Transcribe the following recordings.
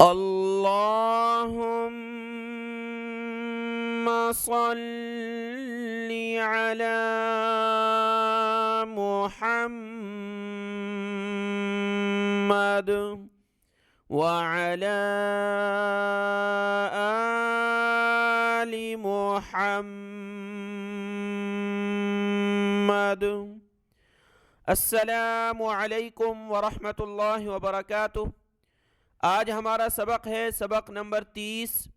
اللهم صل على محمد وعلى آل محمد۔ السلام علیکم ورحمۃ اللہ وبرکاتہ۔ آج ہمارا سبق ہے سبق نمبر 30،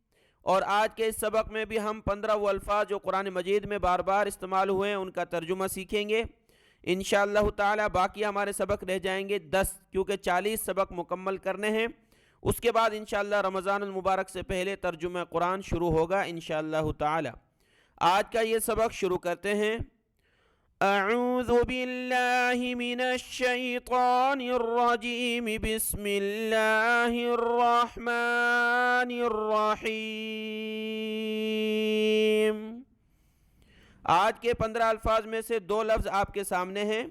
اور آج کے اس سبق میں بھی ہم 15 وہ الفاظ جو قرآن مجید میں بار بار استعمال ہوئے ہیں ان کا ترجمہ سیکھیں گے انشاءاللہ تعالی۔ باقی ہمارے سبق رہ جائیں گے 10، کیونکہ 40 سبق مکمل کرنے ہیں۔ اس کے بعد انشاءاللہ رمضان المبارک سے پہلے ترجمہ قرآن شروع ہوگا انشاءاللہ تعالی۔ آج کا یہ سبق شروع کرتے ہیں۔ اعوذ باللہ من الشیطان الرجیم، بسم اللہ الرحمن الرحیم۔ آج کے 15 الفاظ میں سے 2 لفظ آپ کے سامنے ہیں۔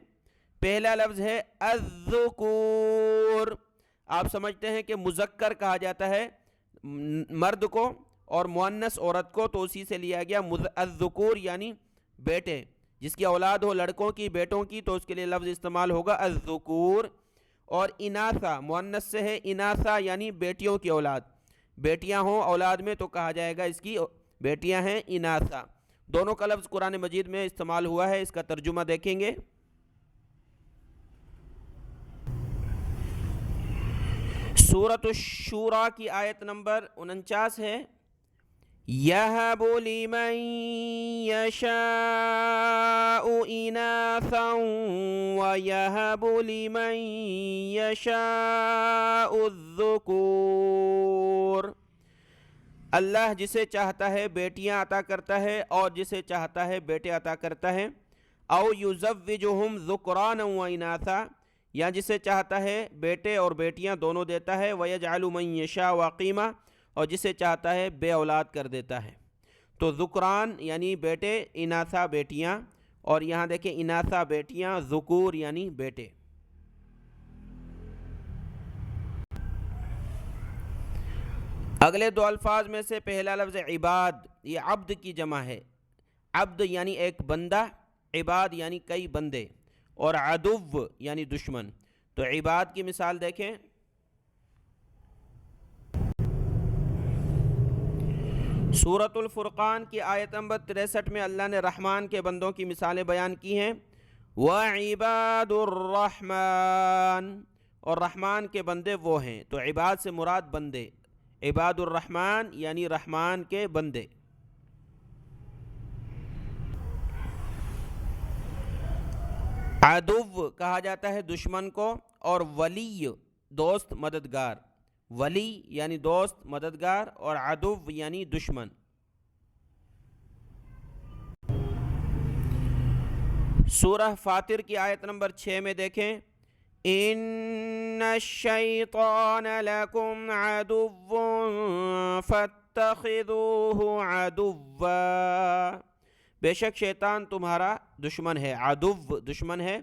پہلا لفظ ہے الذکور۔ آپ سمجھتے ہیں کہ مذکر کہا جاتا ہے مرد کو اور مؤنث عورت کو، تو اسی سے لیا گیا الذکور یعنی بیٹے، جس کی اولاد ہو لڑکوں کی بیٹوں کی تو اس کے لیے لفظ استعمال ہوگا الذکور۔ اور اناثا مؤنث سے ہے، اناثا یعنی بیٹیوں کی اولاد، بیٹیاں ہوں اولاد میں تو کہا جائے گا اس کی بیٹیاں ہیں اناثا۔ دونوں کا لفظ قرآن مجید میں استعمال ہوا ہے، اس کا ترجمہ دیکھیں گے۔ سورۃ الشورى کی آیت نمبر 49 ہے۔ یَهَبُ لِمَن يَشَاءُ إِنَاثًا وَيَهَبُ لِمَن يَشَاءُ الذُّكُورَ۔ اللہ جسے چاہتا ہے بیٹیاں عطا کرتا ہے اور جسے چاہتا ہے بیٹے عطا کرتا ہے۔ او یزوجہم ذکرانا و اناثا، یا جسے چاہتا ہے بیٹے اور بیٹیاں دونوں دیتا ہے۔ ویجعل من یشاء عقیما، اور جسے چاہتا ہے بے اولاد کر دیتا ہے۔ تو ذکران یعنی بیٹے، اناثا بیٹیاں، اور یہاں دیکھیں اناثا بیٹیاں، ذکور یعنی بیٹے۔ اگلے 2 الفاظ میں سے پہلا لفظ عباد، یہ عبد کی جمع ہے۔ عبد یعنی ایک بندہ، عباد یعنی کئی بندے، اور عدو یعنی دشمن۔ تو عباد کی مثال دیکھیں۔ سورۃ الفرقان کی آیت نمبر 63 میں اللہ نے رحمان کے بندوں کی مثالیں بیان کی ہیں۔ وَعِبَادُ الرَّحْمَنِ، اور رحمان کے بندے وہ ہیں۔ تو عباد سے مراد بندے، عباد الرحمن یعنی رحمان کے بندے۔ عدو کہا جاتا ہے دشمن کو، اور ولی دوست مددگار۔ ولی یعنی دوست مددگار، اور عدو یعنی دشمن۔ سورہ فاطر کی آیت نمبر 6 میں دیکھیں۔ ان الشیطان لکم عدو فاتخذوہ عدوا، بے شک شیطان تمہارا دشمن ہے، عدو دشمن ہے،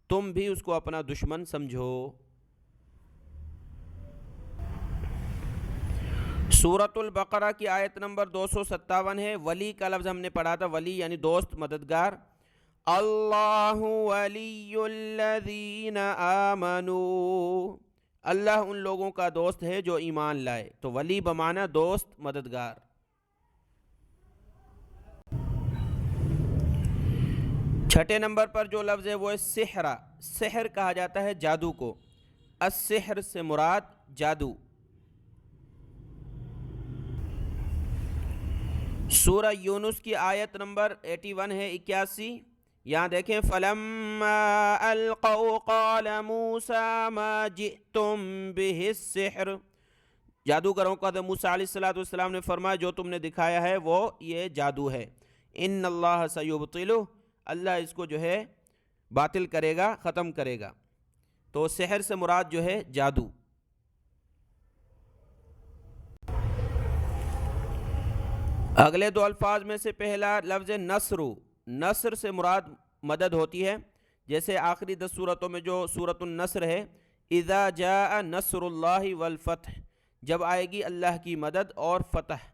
تم بھی اس کو اپنا دشمن سمجھو۔ سورۃ البقرہ کی آیت نمبر 257 ہے۔ ولی کا لفظ ہم نے پڑھا تھا، ولی یعنی دوست مددگار۔ اللہ ولی الذین آمنوا، اللہ ان لوگوں کا دوست ہے جو ایمان لائے۔ تو ولی بمعنی دوست مددگار۔ چھٹے نمبر پر جو لفظ ہے وہ ہے سحر۔ سحر کہا جاتا ہے جادو کو، السحر سے مراد جادو۔ سورہ یونس کی آیت نمبر 81 ہے، 81۔ یہاں دیکھیں فَلَمَّا أَلْقَوْا قَالَ مُوسَىٰ مَا جِئْتُمْ بِهِ السِّحْرُ، جادوگروں کو حضرت موسیٰ علیہ السلام نے فرمایا جو تم نے دکھایا ہے وہ یہ جادو ہے۔ ان اللہ سیبطلہ، اللہ اس کو جو ہے باطل کرے گا، ختم کرے گا۔ تو سحر سے مراد جو ہے جادو۔ اگلے 2 الفاظ میں سے پہلا لفظ نصر۔ نصر سے مراد مدد ہوتی ہے، جیسے آخری 10 سورتوں میں جو سورۃ النصر ہے، اذا جاء نصر اللہ والفتح، جب آئے گی اللہ کی مدد اور فتح۔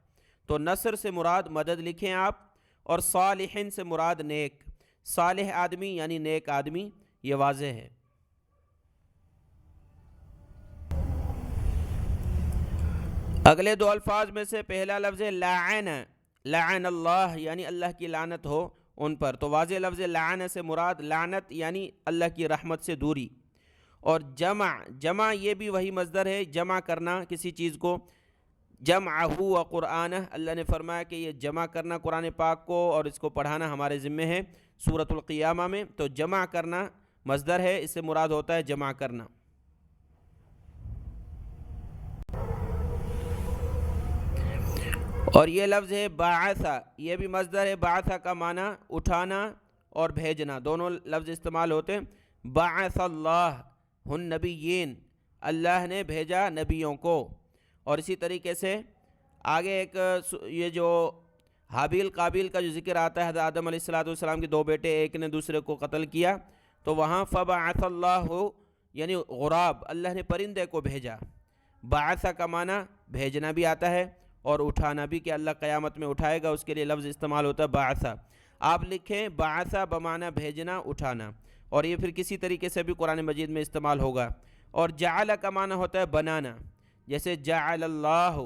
تو نصر سے مراد مدد لکھیں آپ، اور صالحین سے مراد نیک، صالح آدمی یعنی نیک آدمی، یہ واضح ہے۔ اگلے دو الفاظ میں سے پہلا لفظ ہے لعن، لعن اللہ یعنی اللہ کی لعنت ہو ان پر، تو واضح لفظ لعن سے مراد لعنت یعنی اللہ کی رحمت سے دوری۔ اور جمع، جمع یہ بھی وہی مصدر ہے، جمع کرنا کسی چیز کو، جمعہ و قرآنہ، اللہ نے فرمایا کہ یہ جمع کرنا قرآن پاک کو اور اس کو پڑھانا ہمارے ذمہ ہے سورۃ القیامہ میں، تو جمع کرنا مصدر ہے، اس سے مراد ہوتا ہے جمع کرنا۔ اور یہ لفظ ہے بعث، یہ بھی مصدر ہے، بعث کا معنی اٹھانا اور بھیجنا، دونوں لفظ استعمال ہوتے ہیں۔ بعث اللہ النبیین، اللہ نے بھیجا نبیوں کو۔ اور اسی طریقے سے آگے ایک یہ جو حابیل قابیل کا جو ذکر آتا ہے، حضرت آدم علیہ السلام کے دو بیٹے ایک نے دوسرے کو قتل کیا، تو وہاں فبعث اللہ یعنی غراب، اللہ نے پرندے کو بھیجا۔ بعث کا معنی بھیجنا بھی آتا ہے اور اٹھانا بھی، کہ اللہ قیامت میں اٹھائے گا، اس کے لیے لفظ استعمال ہوتا ہے بعث۔ آپ لکھیں بعث بمعنی بھیجنا اٹھانا، اور یہ پھر کسی طریقے سے بھی قرآن مجید میں استعمال ہوگا۔ اور جعل کا معنی ہوتا ہے بنانا، جیسے جعل اللہ،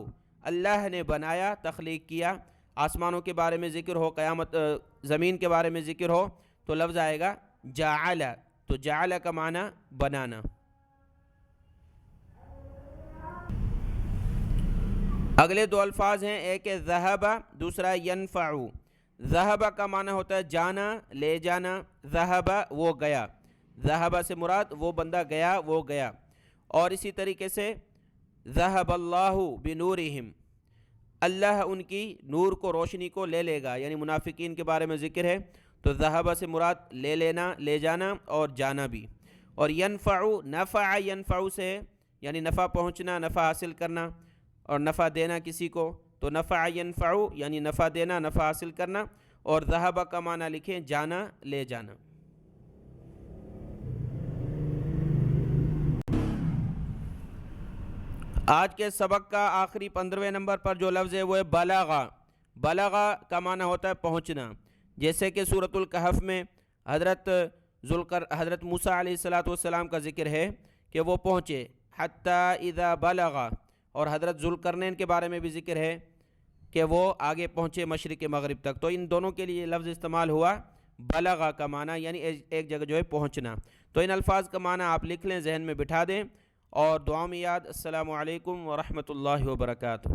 اللہ نے بنایا، تخلیق کیا، آسمانوں کے بارے میں ذکر ہو، قیامت زمین کے بارے میں ذکر ہو تو لفظ آئے گا جعل، تو جعل کا معنی بنانا۔ اگلے دو الفاظ ہیں، ایک ہے ذہب، دوسرا ینفع۔ ذہب کا معنی ہوتا ہے جانا، لے جانا، ذہب وہ گیا، ذہب سے مراد وہ بندہ گیا، وہ گیا۔ اور اسی طریقے سے ذہب اللہ بنورہم، اللہ ان کی نور کو، روشنی کو لے لے گا، یعنی منافقین کے بارے میں ذکر ہے، تو ذہب سے مراد لے لینا، لے جانا اور جانا بھی۔ اور ینفع، نفع ینفع سے ہے، یعنی نفع پہنچنا، نفع حاصل کرنا اور نفع دینا کسی کو، تو نفع ینفع یعنی نفع دینا، نفع حاصل کرنا۔ اور ذہب کا معنی لکھیں جانا، لے جانا۔ آج کے سبق کا آخری 15ویں نمبر پر جو لفظ ہے وہ ہے بلغا۔ بلغا کا معنی ہوتا ہے پہنچنا، جیسے کہ سورۃ الکہف میں حضرت موسیٰ علیہ السلام کا ذکر ہے کہ وہ پہنچے، حتی اذا بلغا۔ اور حضرت ذوالقرنین کے بارے میں بھی ذکر ہے کہ وہ آگے پہنچے مشرق مغرب تک، تو ان دونوں کے لیے لفظ استعمال ہوا بلغا کا معنی، یعنی ایک جگہ جو ہے پہنچنا۔ تو ان الفاظ کا معنی آپ لکھ لیں، ذہن میں بٹھا دیں، اور دعا میں یاد۔ السلام علیکم ورحمۃ اللہ وبرکاتہ۔